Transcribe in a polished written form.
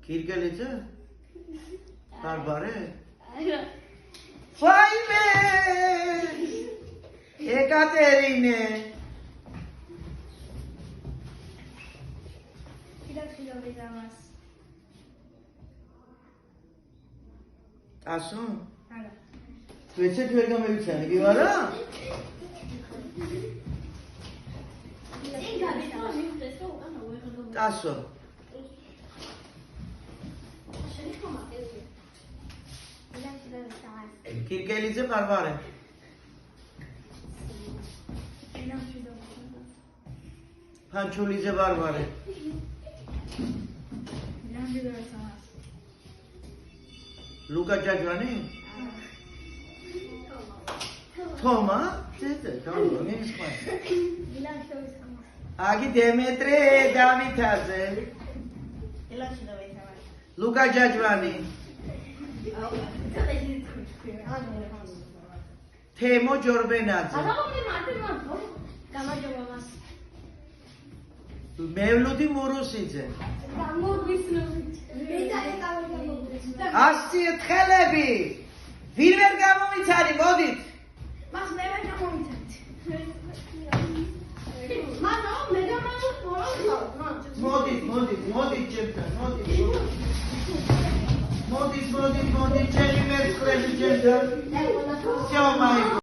Kirgelice? Barbare? Faime! Ekaterine! Asu? Tu ești tu ergă mai ușor, e vara? Asu. Kirgelice barbare? Pançulice barbare? Luca Giagiani? Toma? Tamam, ne iş var? Agi Demetre Davitaze. Luca Giagiani. Temo Jorbenadze. Mevludi Murusidze. Assi tkelebi. Vir ვერ გამომიცანი, მოდით. მას მე ვერ გამომიცანით. მაგრამ მე გამომიცანით. მოდით ჩემთან, მოდით, ჩემი მერცხლები ჩემთან. Всё, მაი